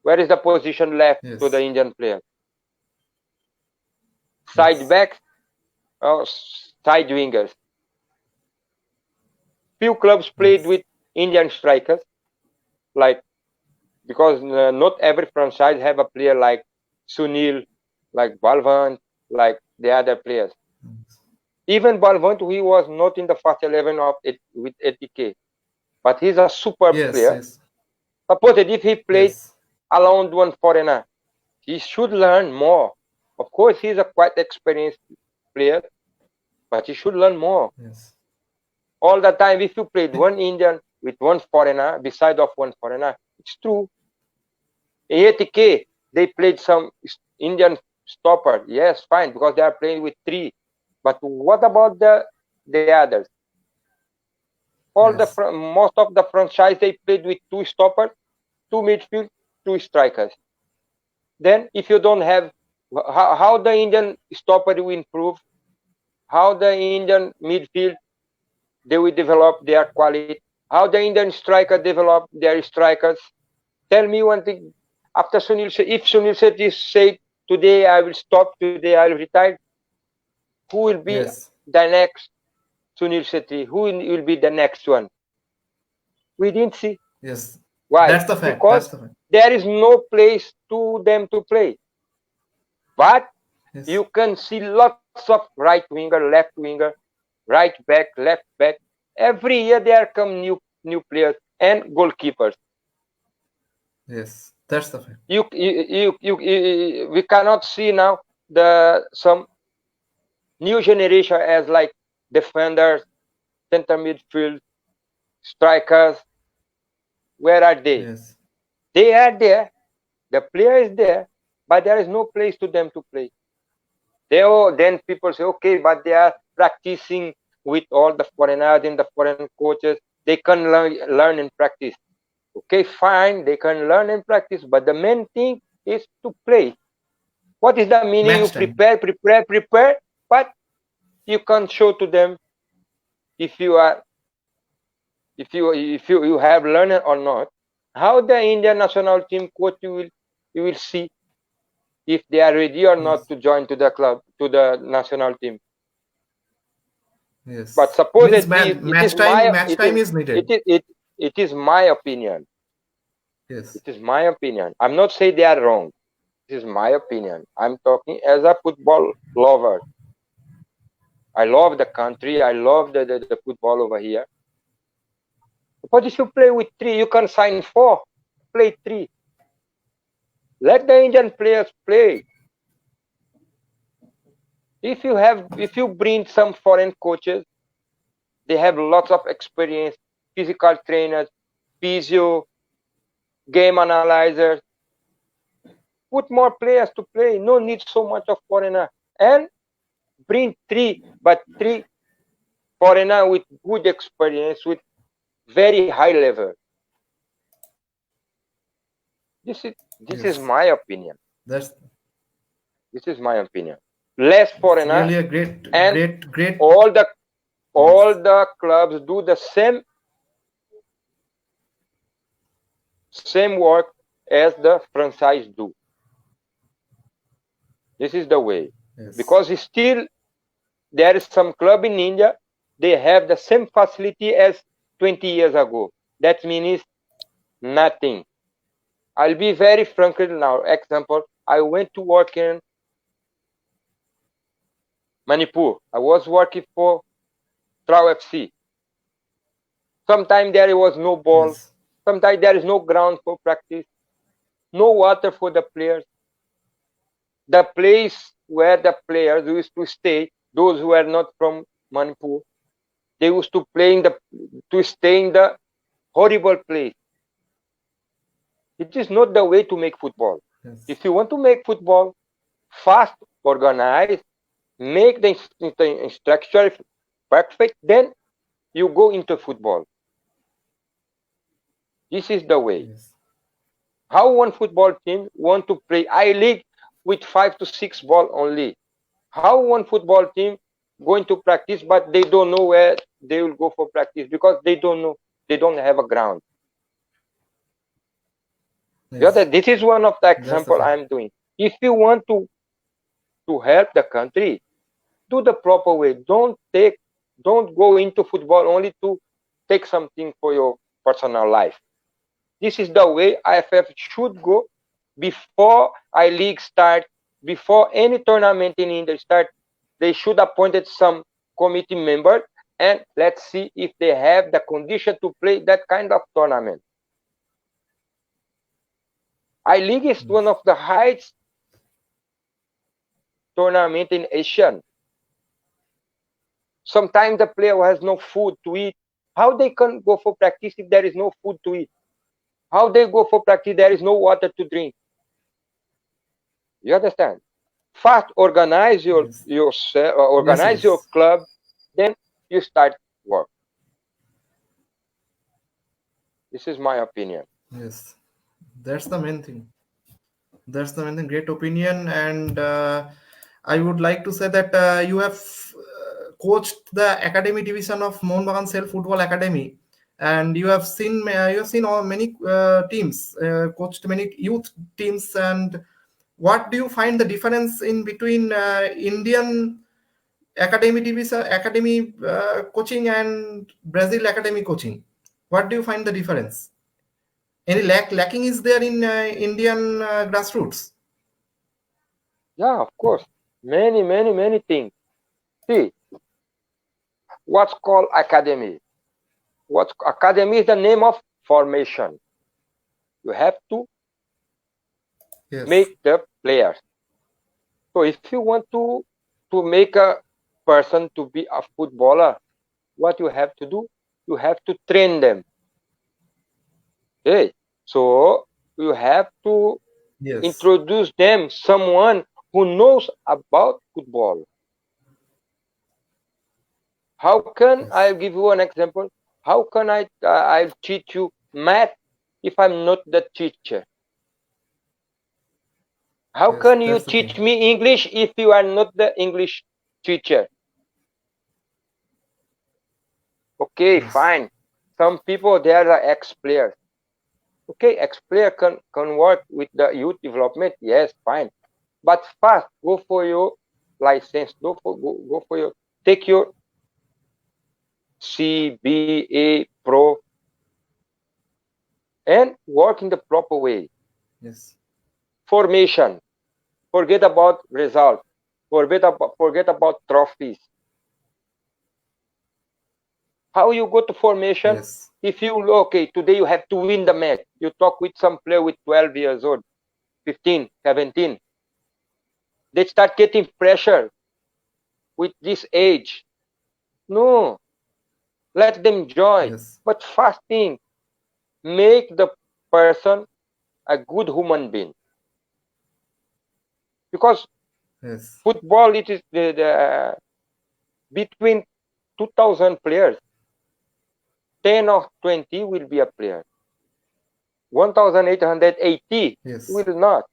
Where is the position left to the Indian player? Side backs or side wingers. Few clubs played with Indian strikers, like, because not every franchise have a player like Sunil, like Balvant, like the other players. Even Balvant, he was not in the first 11 of it with ATK, but he's a super Yes, player. yes, Suppose that if he played yes, around one foreigner, he should learn more. Of course, he's a quite experienced player, but he should learn more. yes, All the time, if you played one Indian with one foreigner, beside of one foreigner, it's true. In ATK, they played some Indian stopper. Yes, fine, because they are playing with three. But what about the others? yes, Most of the franchise, they played with two stoppers, two midfield, two strikers. Then if you don't have, how the Indian stopper will improve, how the Indian midfield, they will develop their quality, how the Indian striker develop their strikers. Tell me one thing. After if Sunil Shetty said, today I will stop, today I will retire, who will be yes, the next Sunil Shetty? Who will be the next one? We didn't see. yes. Why? That's the fact. That's Because the fact. there is no place to them to play. But Yes, you can see lots of right winger, left winger, right back, left back. Every year there come new players and goalkeepers. yes. That's the fact. We cannot see now the some new generation as like defenders, center midfield, strikers. Where are they? Yes, They are there. The player is there, but there is no place to them to play. Then people say, okay, but they are practicing with all the foreigners and the foreign coaches. They can learn and practice. Okay, fine, they can learn and practice, but the main thing is to play. What is the meaning? You match time. prepare, but you can't show to them if you are if you have learned or not. How the Indian national team coach you will see if they are ready or not Yes, to join to the club, to the national team. But yes. suppose Means that it is my match time is needed. it is my opinion. Yes, It is my opinion. I'm not saying they are wrong. This is my opinion. I'm talking as a football lover. I love the country. I love the football over here. But if you play with three, you can sign four. Play three. Let the Indian players play. If you bring some foreign coaches, they have lots of experience, physical trainers, physio, game analyzers. Put more players to play. No need so much of foreigner. And bring three, but three foreigner with good experience, with very high level. This is yes. my opinion. That's This is my opinion. Less foreigner, really a great, and great, great. all the Yes, clubs do the same work as the franchise do. This is the way. yes, Because still there is some club in India, they have the same facility as 20 years ago. That means nothing. I'll be very frank now. Example, I went to work in Manipur. I was working for Trau FC. Sometimes there was no ball. yes, Sometimes there is no ground for practice. No water for the players. The place where the players used to stay, those who are not from Manipur, they used to stay in the horrible place. It is not the way to make football. yes, If you want to make football fast, organized, make the structure perfect, then you go into football. This is the way. yes, How one football team want to play I-League with 5 to 6 ball only? How one football team going to practice, but they don't know where they will go for practice because they don't know. They don't have a ground. yes. This is one of the That's the example fact. I'm doing. If you want to help the country, do the proper way. Don't go into football only to take something for your personal life. This is the way IFF should go before I-League start, before any tournament in India start, they should appointed some committee member, and let's see if they have the condition to play that kind of tournament. I-League is one of the highest tournament in Asia. Sometimes the player has no food to eat. How they can go for practice if there is no food to eat? How they go for practice, there is no water to drink? You understand? First, organize your Yes, your club, then you start work. This is my opinion. yes. That's the main thing. That's the main thing. Great opinion, and I would like to say that you have coached the academy division of Mohun Bagan Self Football Academy, and you have seen all many teams, coached many youth teams. And what do you find the difference in between Indian academy division, academy coaching, and Brazil academy coaching? What do you find the difference? Any lacking is there in Indian grassroots? Yeah, of course. Many things. See, what's called academy? What's academy is the name of formation. You have to Yes. make the players. So if you want to make a person to be a footballer, what you have to do? You have to train them. Okay, so you have to Yes. introduce them someone who knows about football. How can Yes. I give you an example? How can I'll teach you math if I'm not the teacher? How Yes. can you That's the teach thing. me English if you are not the English teacher? Okay, Yes. fine. Some people, they are the ex-players. Okay, ex-player can work with the youth development. Yes, fine. But first, go for your license. Go for your, take your CBA Pro and work in the proper way. Yes. Formation. Forget about results. Forget about trophies. How you go to formation? Yes. If you, okay, today you have to win the match. You talk with some player with 12 years old, 15, 17. They start getting pressure with this age. No, let them enjoy. Yes. But fasting, make the person a good human being. Because Yes. football, it is the between 2,000 players, 10 or 20 will be a player. 1,880 Yes. will not.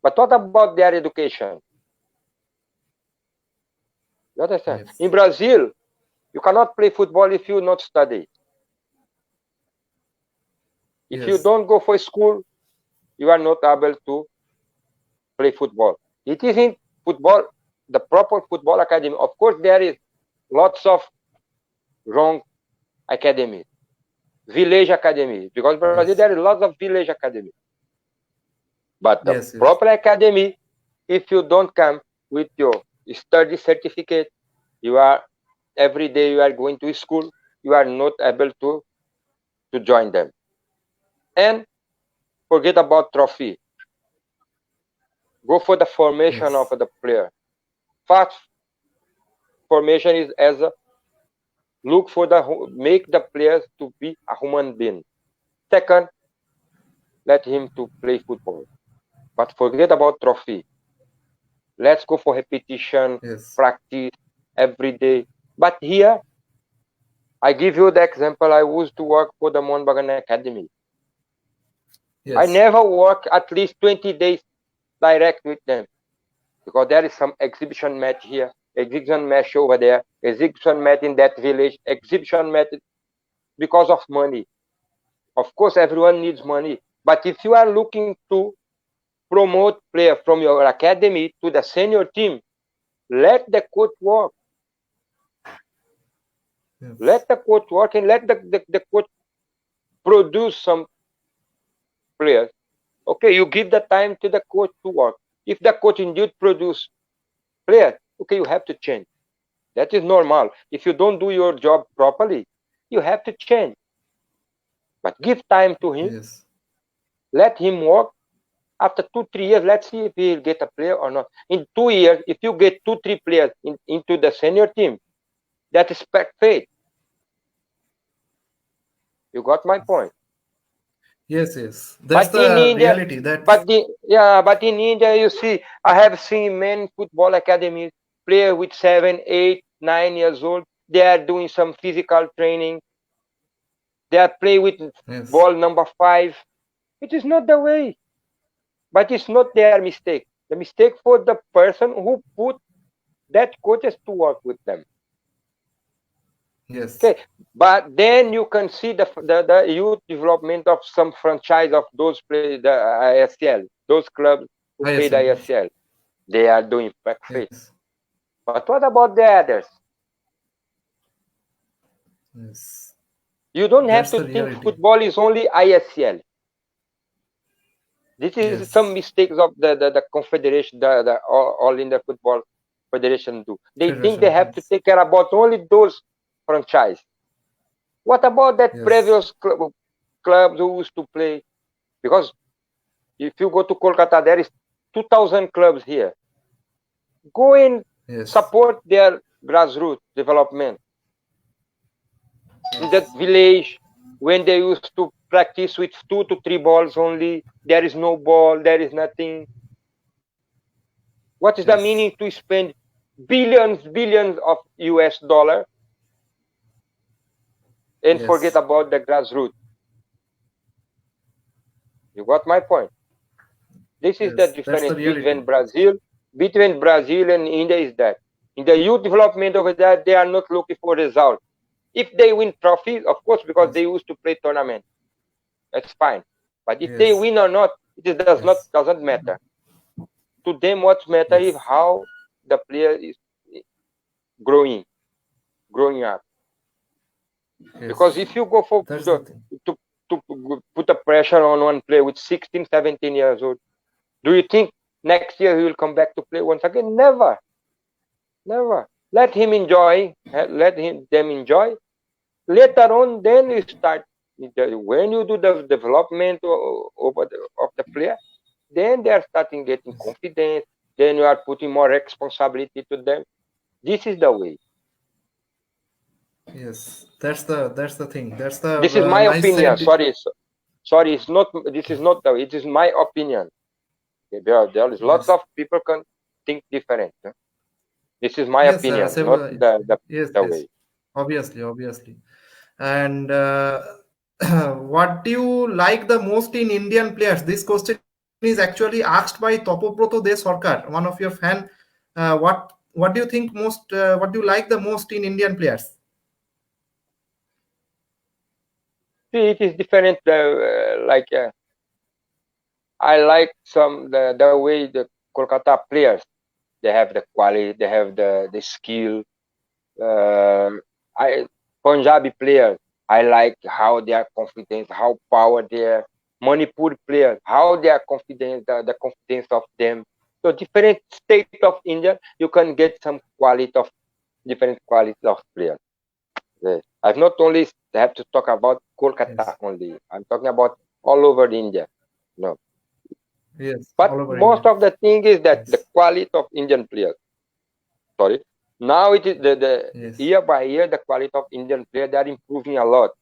But what about their education? You understand? Yes. In Brazil, you cannot play football if you not study. If you Yes. don't go for school, you are not able to play football. It is in football, the proper football academy. Of course, there is lots of wrong academies, village academies, because Brazil Yes. there is lots of village academies. But the Yes. Yes. proper academy, if you don't come with your study certificate, you are every day you are going to school, you are not able to join them. And forget about trophy. Go for the formation of Yes. the player. First formation is as a look for the make the players to be a human being. Second, let him to play football. But forget about trophy. Let's go for repetition, Yes. practice every day. But here, I give you the example. I used to work for the Mohun Bagan Academy. I Yes. never work at least 20 days direct with them because there is some exhibition match here, exhibition match over there, exhibition match in that village, exhibition match because of money. Of course, everyone needs money. But if you are looking to promote player from your academy to the senior team, let the coach work. Yes. Let the coach work and let the coach produce some players. Okay, you give the time to the coach to work. If the coach indeed produce players, okay, you have to change. That is normal. If you don't do your job properly, you have to change. But give time to him. Yes. Let him work. After 2-3 years, let's see if he'll get a player or not. In 2 years, if you get 2-3 players into the senior team, that is faith. You got my point. Yes, yes. That's But in the India, reality. That but in India, you see, I have seen many football academies, players with 7, 8, 9 years old. They are doing some physical training. They are playing with yes, ball number 5. It is not the way. But it's not their mistake. The mistake for the person who put that coaches to work with them. yes, Okay, but then you can see the youth development of some franchise of those play the ISL, those clubs who play the ISL. Yes, ISL. They are doing perfect. yes, But what about the others? yes. You don't have That's to the think reality. football is only ISL. This is some Yes. mistakes of the confederation, the all in the football federation do. They think they Federation. have to Yes. take care about only those franchise. What about that Yes. previous clubs who used to play? Because if you go to Kolkata, there is 2,000 clubs here. Go and Yes. support their grassroots development in that Yes. village when they used to practice with 2 to 3 balls only. There is no ball. There is nothing. What is the Yes. meaning to spend billions of US dollar and forget Yes. about the grassroots? You got my point. This is the Yes. That's difference the reality. between Brazil and India is that in the youth development over there they are not looking for results. If they win trophies, of course, because Yes. they used to play tournament, that's fine. But if they Yes. win or not, it Yes. doesn't matter. To them, what matters is Yes. how the player is growing, growing up. Because Yes. if you go for That's the thing. to put a pressure on one player with 16, 17 years old, do you think next year he will come back to play once again? Never, never. Let him enjoy. Them enjoy. Later on, then you start. When you do the development of the player, then they are starting getting Yes. confidence. Then you are putting more responsibility to them. This is the way. Yes. That's the thing. That's the This is my nice opinion. said. Sorry. It's not. This is not the way. It is my opinion. Okay, there is lots Yes. of people can think different. This is my Yes. opinion, not Yes. the Yes. way. Obviously. Obviously. And what do you like the most in Indian players? This question is actually asked by Topobroto De Sarkar, one of your fan. What do you think most? What do you like the most in Indian players? See, it is different. I like the way the Kolkata players. They have the quality. They have the skill. I Punjabi players. I like how they are confident, how power they are. Manipur players, how they are confident, the confidence of them. So different state of India, you can get some quality of different quality of players. Yes. I've not only have to talk about Yes. Kolkata only. I'm talking about all over India. No, Yes. All but over most India. of the thing is that the Yes. quality of Indian players. Sorry. Now it is the Yes. year by year the quality of Indian players they are improving a lot.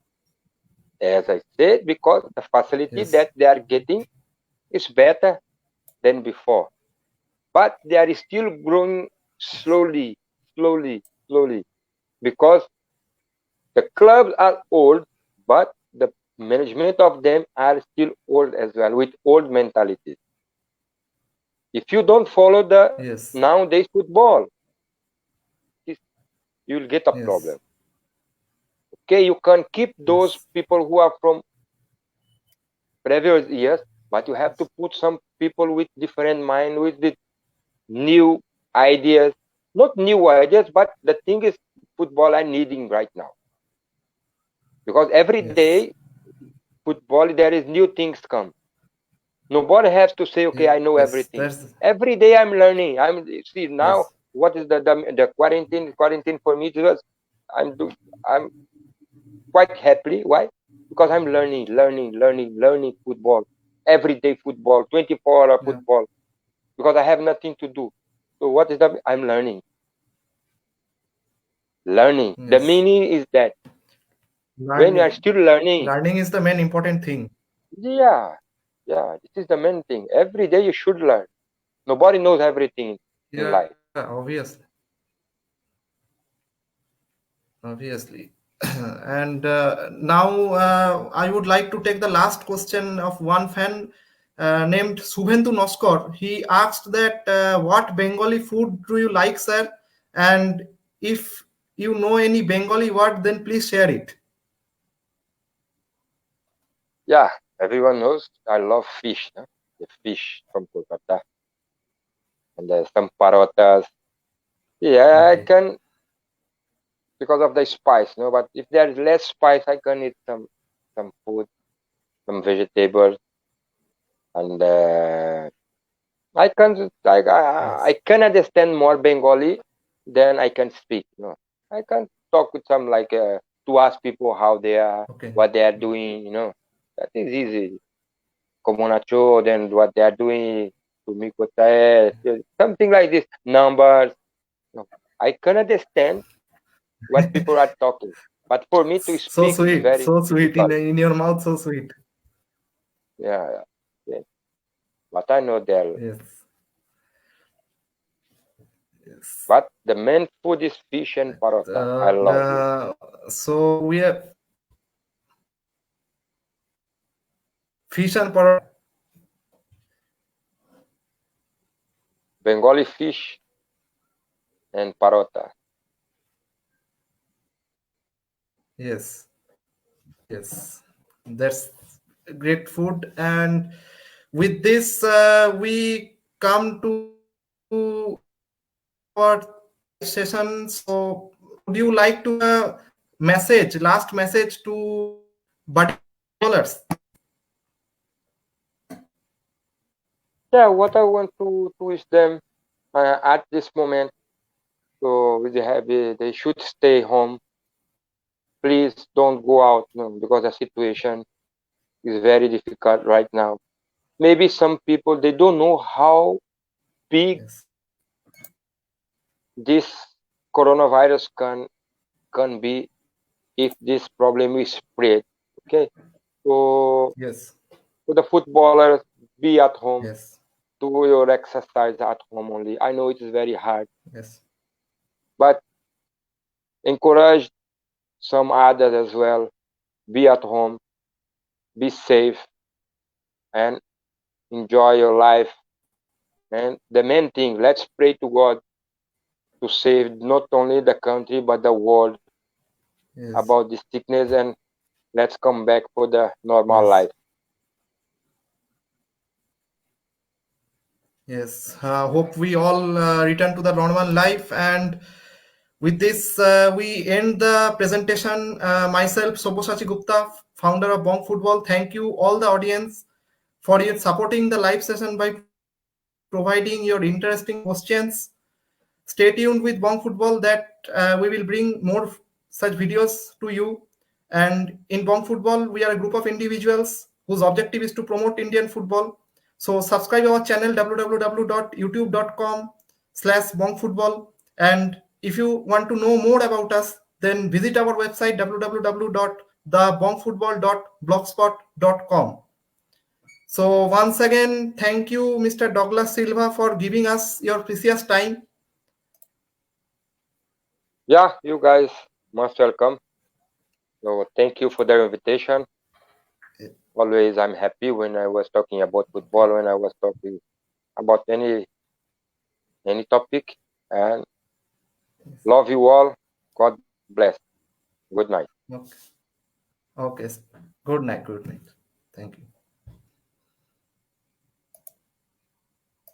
As I said, because the facility Yes. that they are getting is better than before. But they are still growing slowly, slowly, slowly. Because the clubs are old, but the management of them are still old as well, with old mentalities. If you don't follow the Yes. nowadays football, you'll get a Yes. problem. Okay, you can keep those Yes. people who are from previous years, but you have to put some people with different mind, with the new ideas. Not new ideas, but the thing is, football are needing right now because every Yes. day football there is new things come, Nobody has to say, okay, I know Yes, everything. Every day I'm learning. See now yes, what is the quarantine? Quarantine for me because I'm quite happy. Why? Because I'm learning football. Everyday football, 24-hour yeah, football. Because I have nothing to do. So what is that? I'm learning. Learning. The yes. meaning is that when you are Learning, still learning, learning is the main important thing. yeah, yeah, this is the main thing. Every day you should learn. Nobody knows everything in Yeah, life. obviously, obviously. And now I would like to take the last question of one fan named Subhendu Noskor. He asked that what Bengali food do you like, sir? And if you know any Bengali word, then please share it. Yeah, everyone knows I love fish. Huh? The fish from Kolkata. And there's some parotas. Yeah, I Okay. can because of the spice, no. But if there's less spice, I can eat some food, some vegetables, and I can understand more Bengali than I can speak. No, I can talk with some to ask people how they are, Okay. what they are doing. That is easy. Comunacho, then what they are doing. Tumiko something like this. Numbers. No, I can understand what people are talking. But for me to speak is very So sweet difficult. in your mouth, so sweet. Yeah, yeah. Yeah. But I know they're. Yes, yes. But the main food is fish and parota. I love it. So we have fish and parrot. Bengali fish and parota. Yes, yes. That's great food. And with this, we come to our live session. So, would you like to last message to budding footballers? Yeah, what I want to wish them at this moment, so they should stay home. Please don't go out because the situation is very difficult right now. Maybe some people they don't know how big Yes, this coronavirus can be if this problem is spread. Okay, so yes, for the footballers, be at home, yes, do your exercise at home only. I know it is very hard, yes, but encourage some others as well. Be at home, be safe, and enjoy your life. And the main thing, let's pray to God to save not only the country but the world yes, about this sickness, and let's come back for the normal yes. life. Yes, hope we all return to the normal life. And with this, we end the presentation. Myself, Sabyasachi Gupta, founder of Bong Football. Thank you, all the audience, for your supporting the live session by providing your interesting questions. Stay tuned with Bong Football that we will bring more such videos to you. And in Bong Football, we are a group of individuals whose objective is to promote Indian football. So subscribe our channel www.youtube.com/bongfootball. And if you want to know more about us, then visit our website www.thebongfootball.blogspot.com. So once again, thank you, Mr. Douglas Silva, for giving us your precious time. Yeah, you guys most welcome. So thank you for the invitation. Always I'm happy when I was talking about football, when I was talking about any topic. And love you all. God bless. Good night. Okay. Okay. Good night. Good night. Thank you.